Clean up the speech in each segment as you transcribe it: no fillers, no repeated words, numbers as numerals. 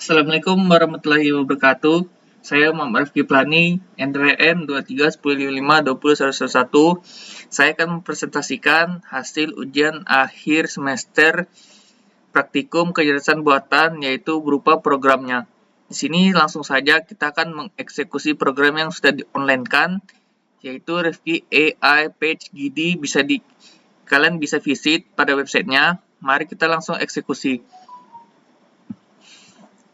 Assalamualaikum warahmatullahi wabarakatuh. Saya Muhammad Rifki Plani, NRN 2310552011. Saya akan mempresentasikan hasil ujian akhir semester praktikum kecerdasan buatan, yaitu berupa programnya. Di sini langsung saja kita akan mengeksekusi program yang sudah di-online-kan, yaitu Rifki AI Page GD. Kalian bisa visit pada websitenya. Mari kita langsung eksekusi.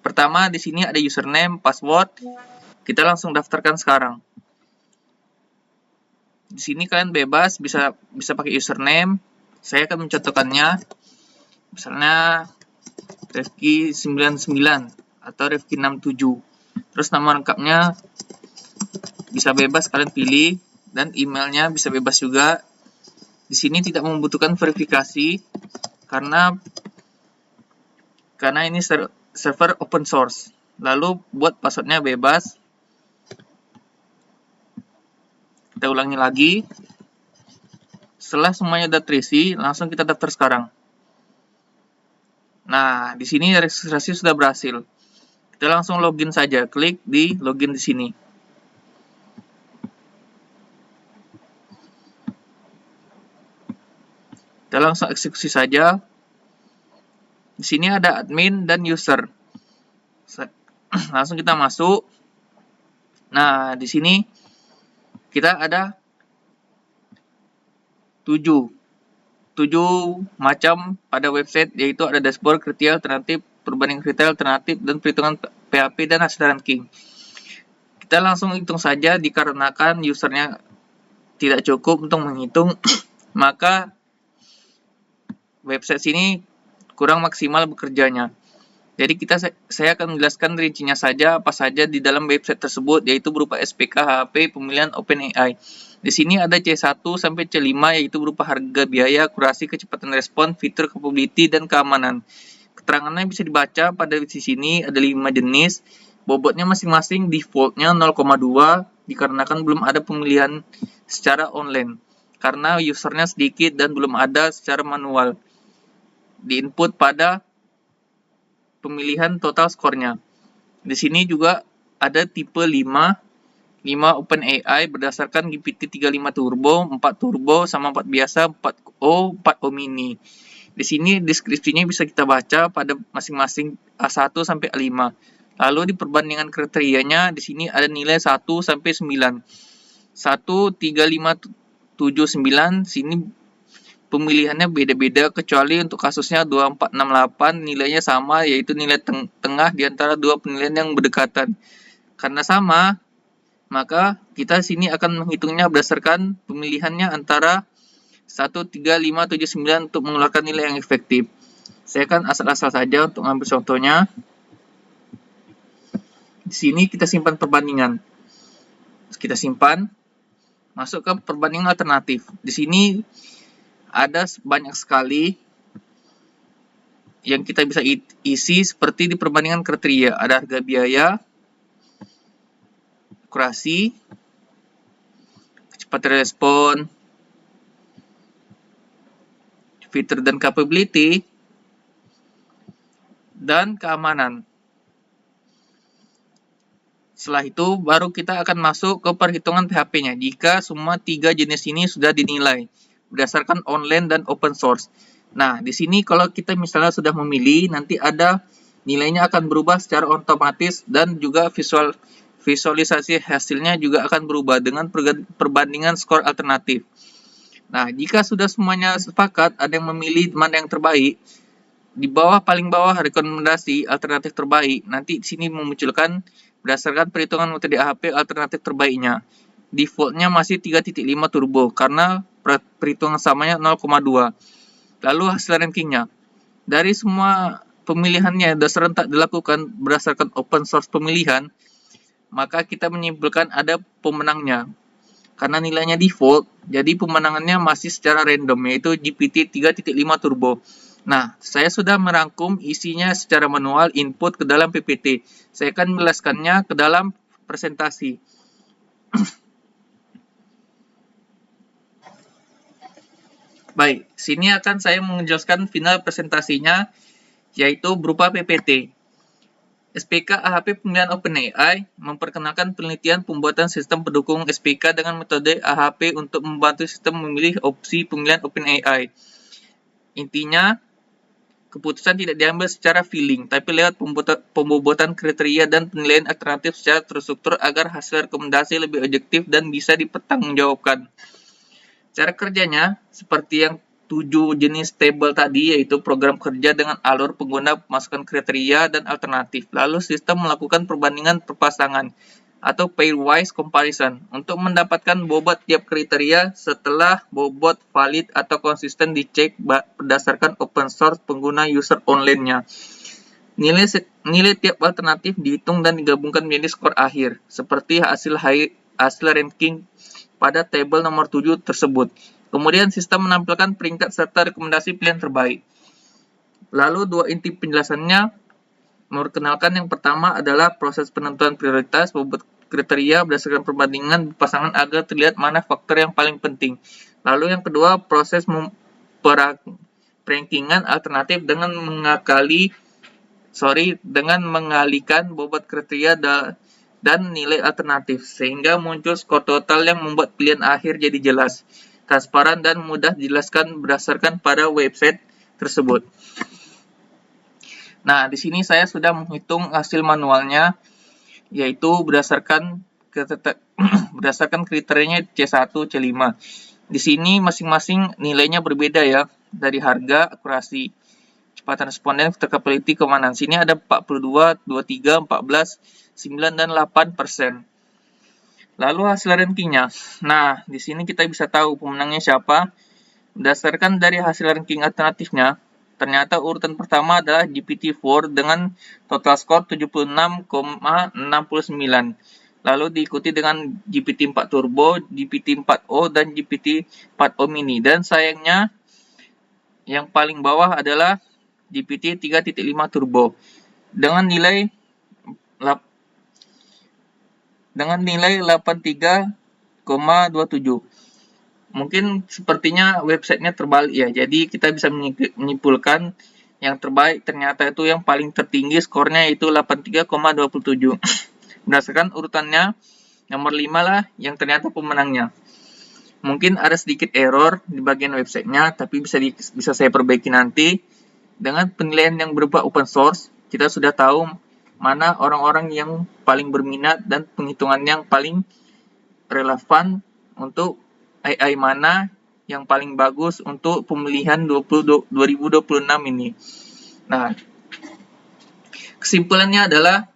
Pertama, di sini ada username, password. Kita langsung daftarkan sekarang. Di sini kalian bebas bisa pakai username. Saya akan mencontohkannya. Misalnya Rifki 99 atau Rifki 67. Terus nama lengkapnya bisa bebas kalian pilih, dan emailnya bisa bebas juga. Di sini tidak membutuhkan verifikasi karena ini server open source. Lalu buat passwordnya bebas. Kita ulangi lagi. Setelah semuanya sudah terisi, langsung kita daftar sekarang. Nah, di sini registrasi sudah berhasil. Kita langsung login saja. Klik di login di sini. Kita langsung eksekusi saja. Di sini ada admin dan user. Langsung kita masuk. Nah, di sini kita ada 7 macam pada website, yaitu ada dashboard, kriteria alternatif, perbandingan kriteria alternatif, dan perhitungan PHP dan hasil ranking. Kita langsung hitung saja, dikarenakan usernya tidak cukup untuk menghitung, maka website sini kurang maksimal bekerjanya. Jadi saya akan menjelaskan rincinya saja apa saja di dalam website tersebut, yaitu berupa SPK, HP, pemilihan OpenAI. Di sini ada C1 sampai C5, yaitu berupa harga, biaya, akurasi, kecepatan respon, fitur, capability, dan keamanan. Keterangannya bisa dibaca pada di sini ada 5 jenis. Bobotnya masing-masing defaultnya 0,2 dikarenakan belum ada pemilihan secara online. Karena usernya sedikit dan belum ada secara manual. Di-input pada pemilihan total skornya. Di sini juga ada tipe 5 OpenAI berdasarkan GPT-35 Turbo, 4 Turbo, sama 4 biasa, 4O, 4O mini. Di sini deskripsinya bisa kita baca pada masing-masing A1 sampai A5. Lalu di perbandingan kriterianya di sini ada nilai 1 sampai 9. 1, 3, 5, 7, 9, sini pemilihannya beda-beda, kecuali untuk kasusnya 2468 nilainya sama, yaitu nilai tengah di antara dua penilaian yang berdekatan. Karena sama, maka kita sini akan menghitungnya berdasarkan pemilihannya antara 1, 3, 5, 7, 9 untuk mengeluarkan nilai yang efektif. Saya akan asal-asal saja untuk mengambil contohnya. Di sini kita simpan perbandingan. Kita simpan, masuk ke perbandingan alternatif. Di sini ada banyak sekali yang kita bisa isi, seperti di perbandingan kriteria. Ada harga, biaya, akurasi, kecepatan respon, fitur dan capability, dan keamanan. Setelah itu baru kita akan masuk ke perhitungan PHP-nya jika semua 3 jenis ini sudah dinilai berdasarkan online dan open source. Nah, di sini kalau kita misalnya sudah memilih, nanti ada nilainya akan berubah secara otomatis, dan juga visualisasi hasilnya juga akan berubah dengan perbandingan skor alternatif. Nah, jika sudah semuanya sepakat, ada yang memilih mana yang terbaik, di paling bawah rekomendasi alternatif terbaik, nanti di sini memunculkan berdasarkan perhitungan metode AHP alternatif terbaiknya. Defaultnya masih 3.5 Turbo karena perhitungan samanya 0,2. Lalu hasil rankingnya. Dari semua pemilihannya sudah serentak dilakukan berdasarkan open source pemilihan, maka kita menyimpulkan ada pemenangnya. Karena nilainya default, jadi pemenangannya masih secara random, yaitu GPT 3.5 Turbo. Nah, saya sudah merangkum isinya secara manual input ke dalam PPT. Saya akan menjelaskannya ke dalam presentasi. Baik, sini akan saya menjelaskan final presentasinya, yaitu berupa PPT. SPK AHP pemilihan OpenAI memperkenalkan penelitian pembuatan sistem pendukung SPK dengan metode AHP untuk membantu sistem memilih opsi pemilihan OpenAI. Intinya, keputusan tidak diambil secara feeling, tapi lewat pembobotan kriteria dan penilaian alternatif secara terstruktur agar hasil rekomendasi lebih objektif dan bisa dipertanggungjawabkan. Cara kerjanya, seperti yang 7 jenis table tadi, yaitu program kerja dengan alur pengguna memasukkan kriteria dan alternatif. Lalu sistem melakukan perbandingan perpasangan atau pairwise comparison untuk mendapatkan bobot tiap kriteria setelah bobot valid atau konsisten dicek berdasarkan open source pengguna user online-nya. Nilai tiap alternatif dihitung dan digabungkan menjadi skor akhir, seperti hasil ranking pada tabel nomor 7 tersebut. Kemudian sistem menampilkan peringkat serta rekomendasi pilihan terbaik. Lalu dua inti penjelasannya memperkenalkan yang pertama adalah proses penentuan prioritas bobot kriteria berdasarkan perbandingan pasangan agar terlihat mana faktor yang paling penting. Lalu yang kedua proses perankingan alternatif dengan mengalihkan bobot kriteria dan nilai alternatif sehingga muncul skor total yang membuat pilihan akhir jadi jelas, transparan dan mudah dijelaskan berdasarkan pada website tersebut. Nah, di sini saya sudah menghitung hasil manualnya, yaitu berdasarkan kriterianya C1, C5. Di sini masing-masing nilainya berbeda ya, dari harga, akurasi, kecepatan responden, capability, keamanan. Sini ada 42, 23, 14, 9, dan 8%. Lalu hasil rankingnya. Nah, di sini kita bisa tahu pemenangnya siapa. Berdasarkan dari hasil ranking alternatifnya, ternyata urutan pertama adalah GPT-4 dengan total skor 76,69. Lalu diikuti dengan GPT-4 Turbo, GPT-4o, dan GPT-4o Mini. Dan sayangnya, yang paling bawah adalah GPT 3.5 Turbo dengan nilai 83,27. Mungkin sepertinya websitenya terbalik ya. Jadi kita bisa menyimpulkan yang terbaik ternyata itu yang paling tertinggi skornya yaitu 83,27. Berdasarkan urutannya, nomor 5 lah yang ternyata pemenangnya. Mungkin ada sedikit error di bagian websitenya, tapi bisa saya perbaiki nanti. Dengan penilaian yang berupa open source, kita sudah tahu mana orang-orang yang paling berminat dan penghitungan yang paling relevan untuk AI mana yang paling bagus untuk pemilihan 2026 ini. Nah, kesimpulannya adalah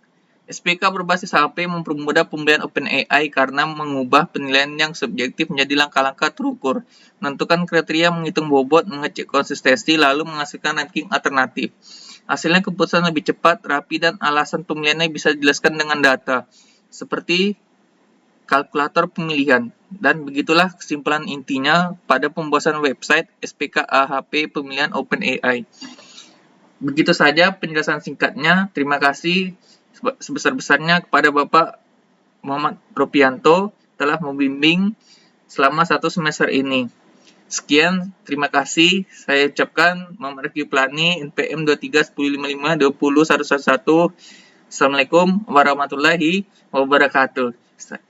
SPK berbasis HP mempermudah pembelian OpenAI karena mengubah penilaian yang subjektif menjadi langkah-langkah terukur, menentukan kriteria, menghitung bobot, mengecek konsistensi, lalu menghasilkan ranking alternatif. Hasilnya keputusan lebih cepat, rapi, dan alasan pemilihannya bisa dijelaskan dengan data, seperti kalkulator pemilihan. Dan begitulah kesimpulan intinya pada pembuatan website SPK AHP pemilihan OpenAI. Begitu saja penjelasan singkatnya. Terima kasih sebesar-besarnya kepada Bapak Muhammad Ropianto telah membimbing selama 1 semester ini. Sekian, terima kasih. Saya ucapkan Muhammad Rifki Plani, NPM 231055201111. Assalamualaikum warahmatullahi wabarakatuh.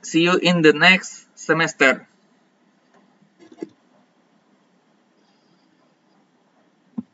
See you in the next semester.